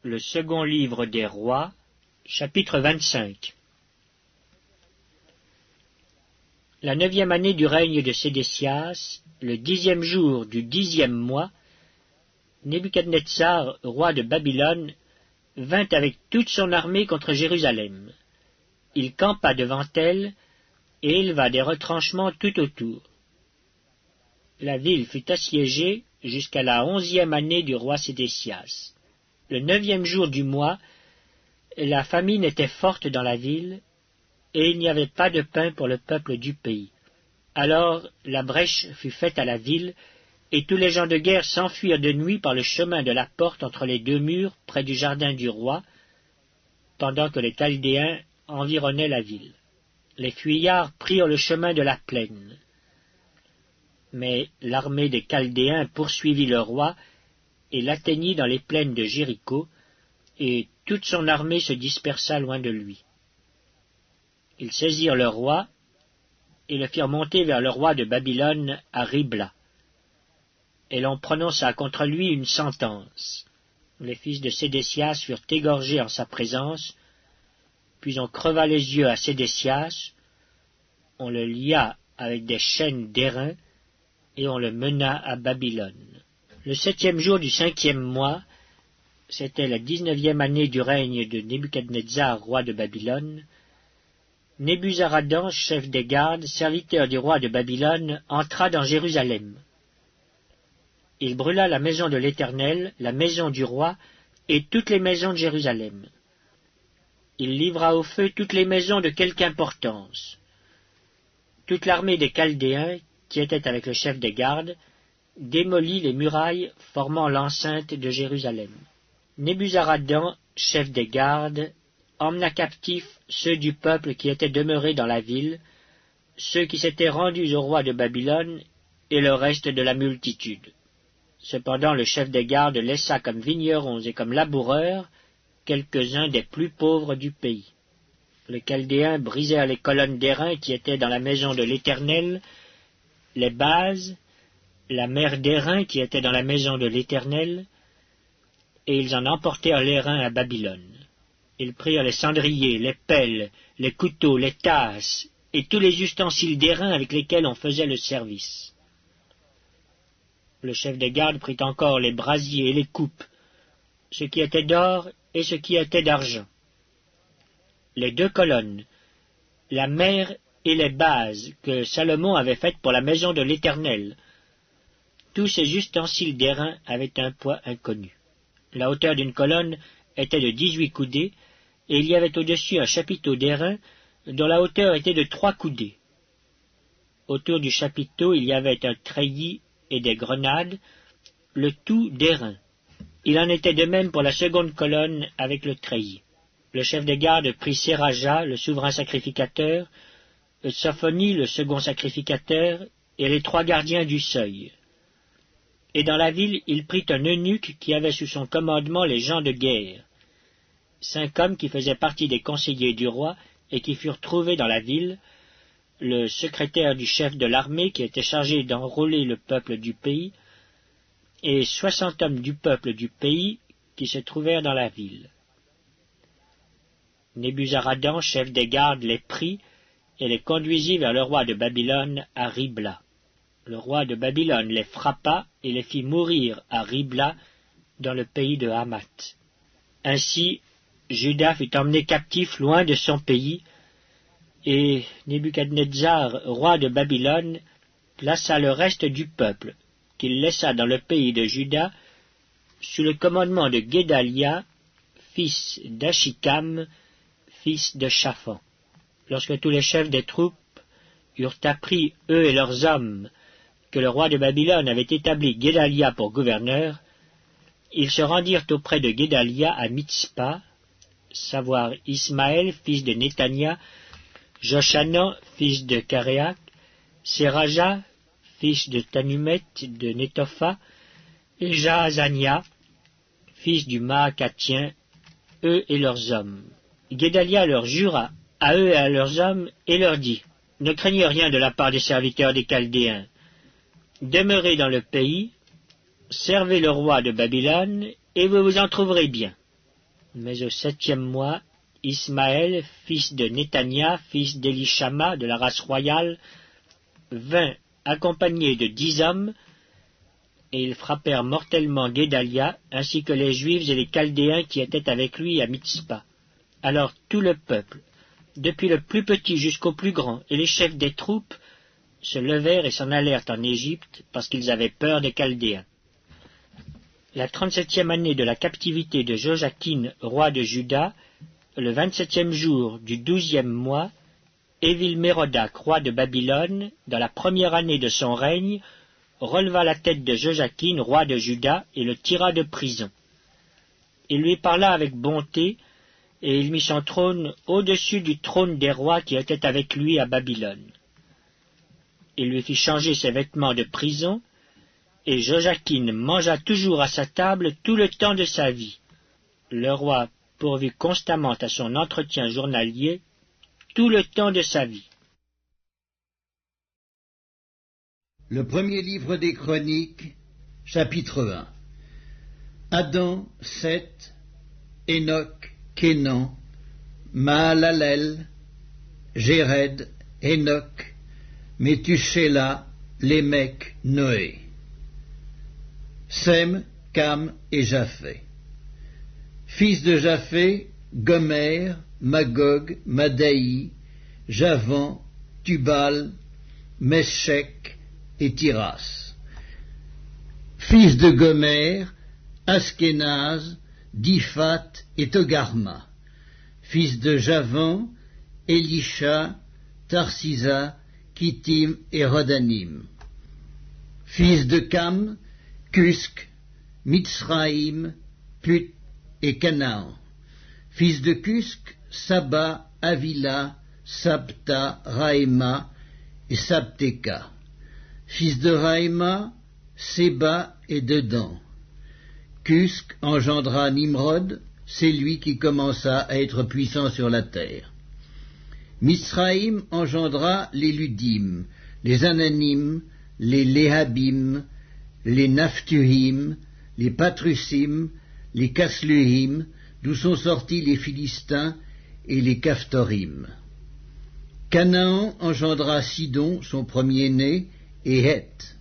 Le second livre des rois, chapitre 25. La 9e année du règne de Sédécias, le 10e jour du 10e mois, Nebuchadnezzar, roi de Babylone, vint avec toute son armée contre Jérusalem. Il campa devant elle et éleva des retranchements tout autour. La ville fut assiégée jusqu'à la 11e année du roi Sédécias. Le 9e jour du mois, la famine était forte dans la ville, et il n'y avait pas de pain pour le peuple du pays. Alors la brèche fut faite à la ville, et tous les gens de guerre s'enfuirent de nuit par le chemin de la porte entre les deux murs, près du jardin du roi, pendant que les Chaldéens environnaient la ville. Les fuyards prirent le chemin de la plaine. Mais l'armée des Chaldéens poursuivit le roi, et l'atteignit dans les plaines de Jéricho, et toute son armée se dispersa loin de lui. Ils saisirent le roi, et le firent monter vers le roi de Babylone à Ribla. Et l'on prononça contre lui une sentence. Les fils de Sédécias furent égorgés en sa présence, puis on creva les yeux à Sédécias, on le lia avec des chaînes d'airain, et on le mena à Babylone. Le 7e jour du 5e mois, c'était la 19e année du règne de Nebuchadnezzar, roi de Babylone, Nebuzaradan, chef des gardes, serviteur du roi de Babylone, entra dans Jérusalem. Il brûla la maison de l'Éternel, la maison du roi, et toutes les maisons de Jérusalem. Il livra au feu toutes les maisons de quelque importance. Toute l'armée des Chaldéens, qui était avec le chef des gardes, démolit les murailles formant l'enceinte de Jérusalem. Nebuzaradan, chef des gardes, emmena captifs ceux du peuple qui étaient demeurés dans la ville, ceux qui s'étaient rendus au roi de Babylone, et le reste de la multitude. Cependant le chef des gardes laissa comme vignerons et comme laboureurs quelques-uns des plus pauvres du pays. Les Chaldéens brisèrent les colonnes d'airain qui étaient dans la maison de l'Éternel, les bases, la mer d'airain qui était dans la maison de l'Éternel, et ils en emportèrent l'airain à Babylone. Ils prirent les cendriers, les pelles, les couteaux, les tasses, et tous les ustensiles d'airain avec lesquels on faisait le service. Le chef des gardes prit encore les brasiers et les coupes, ce qui était d'or et ce qui était d'argent. Les 2 colonnes, la mer et les bases que Salomon avait faites pour la maison de l'Éternel. Tous ces ustensiles d'airain avaient un poids inconnu. La hauteur d'une colonne était de 18 coudées, et il y avait au-dessus un chapiteau d'airain dont la hauteur était de 3 coudées. Autour du chapiteau il y avait un treillis et des grenades, le tout d'airain. Il en était de même pour la seconde colonne avec le treillis. Le chef des gardes prit Séraja, le souverain sacrificateur, Sophonie, le second sacrificateur, et les 3 gardiens du seuil. Et dans la ville, il prit un eunuque qui avait sous son commandement les gens de guerre. 5 hommes qui faisaient partie des conseillers du roi et qui furent trouvés dans la ville, le secrétaire du chef de l'armée qui était chargé d'enrôler le peuple du pays, et 60 hommes du peuple du pays qui se trouvèrent dans la ville. Nebuzaradan, chef des gardes, les prit et les conduisit vers le roi de Babylone à Ribla. Le roi de Babylone les frappa et les fit mourir à Ribla, dans le pays de Hamath. Ainsi, Juda fut emmené captif loin de son pays, et Nebuchadnezzar, roi de Babylone, plaça le reste du peuple, qu'il laissa dans le pays de Juda, sous le commandement de Guédalia, fils d'Achikam, fils de Shaphan. Lorsque tous les chefs des troupes eurent appris, eux et leurs hommes, que le roi de Babylone avait établi Guédalia pour gouverneur, ils se rendirent auprès de Guédalia à Mitzpa, savoir Ismaël, fils de Nétania, Joshanan, fils de Caréac, Séraja, fils de Tanumet de Netopha, et Jaazania, fils du Maacatien, eux et leurs hommes. Guédalia leur jura, à eux et à leurs hommes, et leur dit, « Ne craignez rien de la part des serviteurs des Chaldéens. Demeurez dans le pays, servez le roi de Babylone, et vous vous en trouverez bien. Mais au 7e mois, Ismaël, fils de Néthania, fils d'Élishama, de la race royale, vint accompagné de 10 hommes, et ils frappèrent mortellement Guédalia, ainsi que les Juifs et les Chaldéens qui étaient avec lui à Mitzpa. Alors tout le peuple, depuis le plus petit jusqu'au plus grand, et les chefs des troupes, se levèrent et s'en allèrent en Égypte, parce qu'ils avaient peur des Chaldéens. La 37e année de la captivité de Joachim, roi de Juda, le 27e jour du 12e mois, Évil-Mérodach, roi de Babylone, dans la première année de son règne, releva la tête de Joachim, roi de Juda, et le tira de prison. Il lui parla avec bonté, et il mit son trône au-dessus du trône des rois qui étaient avec lui à Babylone. Il lui fit changer ses vêtements de prison, et Joachim mangea toujours à sa table tout le temps de sa vie. Le roi pourvut constamment à son entretien journalier tout le temps de sa vie. Le premier livre des Chroniques, chapitre 1. Adam, Seth, Enoch, Kénan, Mahalalel, Jéred, Enoch, Méthusélah, Lémec, Noé. Sem, Cam et Japheth. Fils de Japheth, Gomer, Magog, Madaï, Javan, Tubal, Meshech et Tiras. Fils de Gomer, Askenaz, Diphat et Togarma. Fils de Javan, Elisha, Tarsisa, Kittim et Rodanim. Fils de Cam, Cusk, Mitzraïm, Put et Canaan. Fils de Cusk, Saba, Avila, Sabta, Raïma et Sabteka. Fils de Raïma, Séba et Dedan. Cusk engendra Nimrod, c'est lui qui commença à être puissant sur la terre. Misraïm engendra les Ludim, les Ananim, les Léhabim, les Naphtuhim, les Patrusim, les Casluhim, d'où sont sortis les Philistins et les Caphtorim. Canaan engendra Sidon, son premier-né, et Heth.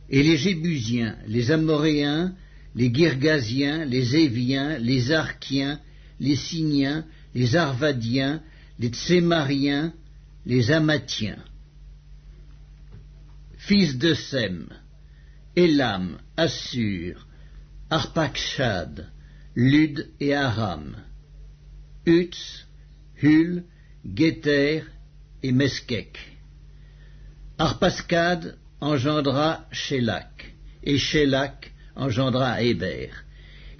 Et les Jébusiens, les Amoréens, les Girgasiens, les Éviens, les Arkiens, les Siniens, les Arvadiens, les Tsémariens, les Amathiens. Fils de Sem, Élam, Assur, Arpachshad, Lud et Aram, Uts, Hul, Géter et Meskek. Arpaschad engendra Shélak, et Shélak engendra Héber.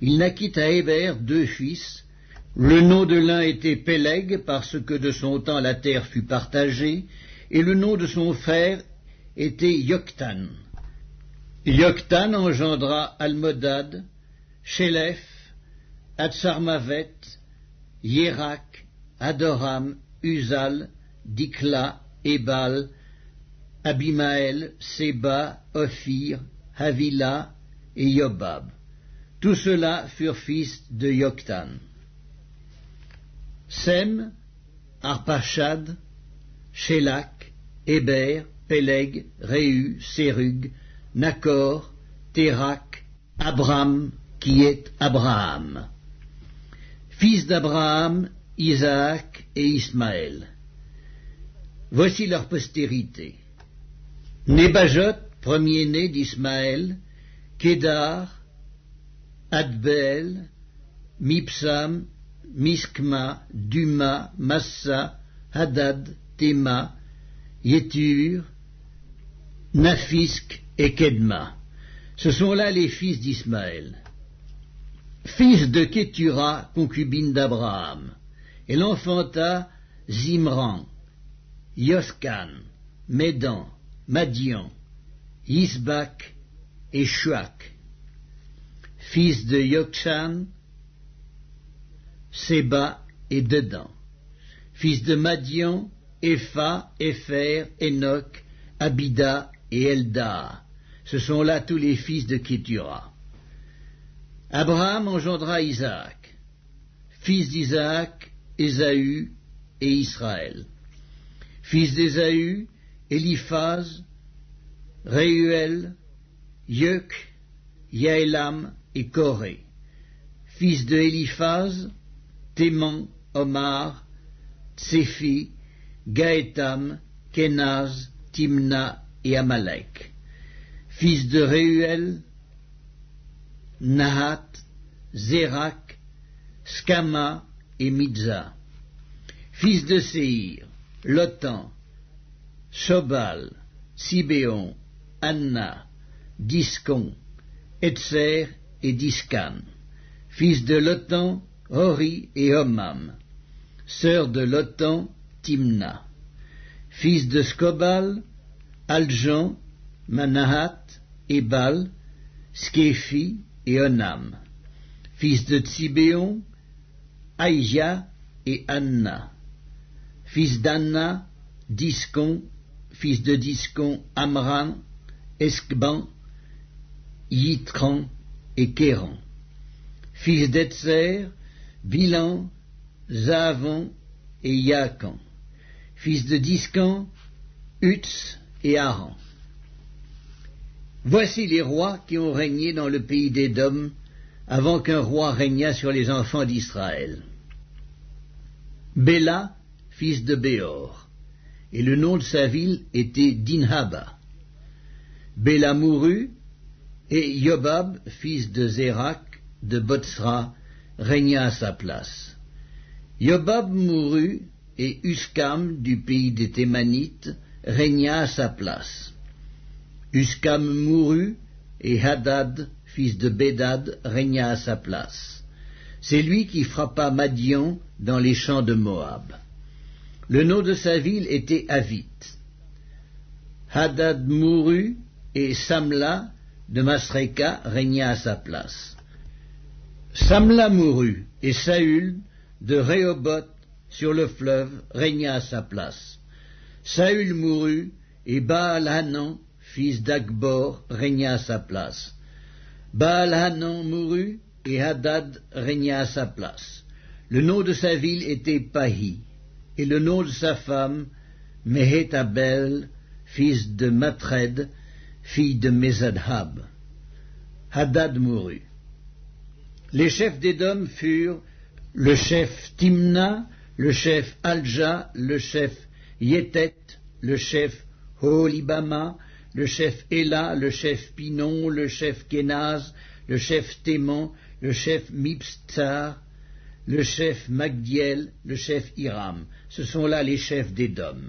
Il naquit à Héber 2 fils. Le nom de l'un était Péleg, parce que de son temps la terre fut partagée, et le nom de son frère était Yoktan. Yoktan engendra Almodad, Shélef, Atsarmavet, Yérak, Adoram, Uzal, Dikla, Ebal, Abimaël, Séba, Ophir, Havila et Yobab. Tous ceux-là furent fils de Yoktan. Sem, Arpachad, Shélak, Héber, Péleg, Réu, Sérug, Nakor, Térak, Abram, qui est Abraham. Fils d'Abraham, Isaac et Ismaël. Voici leur postérité. Nébajot, premier-né d'Ismaël, Kédar, Adbel, Mipsam, Miskma, Duma, Massa, Hadad, Théma, Yétur, Naphisk et Kedma. Ce sont là les fils d'Ismaël. Fils de Kétura, concubine d'Abraham. Elle enfanta Zimran, Yoskan, Médan, Madian, Isbak et Shuak. Fils de Yokshan, Séba et Dedan. Fils de Madian, Epha, Épher, Enoch, Abida et Elda. Ce sont là tous les fils de Kétura. Abraham engendra Isaac. fils d'Isaac, Ésaü et Israël. Fils d'Ésaü, Éliphaz, Réuel, Yeuc, Yaélam et Coré. Fils de Éliphaz, Théman, Omar, Tséphi, Gaétam, Kénaz, Timna et Amalek. Fils de Réuel, Nahat, Zérak, Skama et Midza. Fils de Séhir, Lotan, Shobal, Sibéon, Anna, Discon, Etzer et Discan. Fils de Lotan, Hori et Homam. Sœur de Lotan, Timna. Fils de Skobal, Aljan, Manahat, Ebal, Sképhi et Onam. Fils de Tsibéon, Aïja et Anna. Fils d'Anna, Discon. Fils de Discon, Amran, Eskban, Yitran et Kéran. Fils d'Etzer, Bilan, Zavon et Yakan. Fils de Discan, Utz et Aran. Voici les rois qui ont régné dans le pays d'Édom avant qu'un roi régnât sur les enfants d'Israël. Béla, fils de Béor, et le nom de sa ville était Dinhaba. Béla mourut, et Yobab, fils de Zérak, de Botsra, régna à sa place. Yobab mourut, et Uskam, du pays des Thémanites, régna à sa place. Uskam mourut, et Hadad, fils de Bédad, régna à sa place. C'est lui qui frappa Madian dans les champs de Moab. Le nom de sa ville était Avit. Hadad mourut, et Samla, de Masreka, régna à sa place. Samla mourut, et Saül, de Rehoboth, sur le fleuve, régna à sa place. Saül mourut, et Baal-Hanan, fils d'Akbor, régna à sa place. Baal-Hanan mourut, et Hadad régna à sa place. Le nom de sa ville était Pahi, et le nom de sa femme, Mehétabel, fils de Matred, fille de Mézadhab. Hadad mourut. Les chefs d'Édom furent le chef Timna, le chef Alja, le chef Yétet, le chef Holibama, le chef Éla, le chef Pinon, le chef Kénaz, le chef Théman, le chef Mibstsar, le chef Magdiel, le chef Hiram. Ce sont là les chefs d'Édom.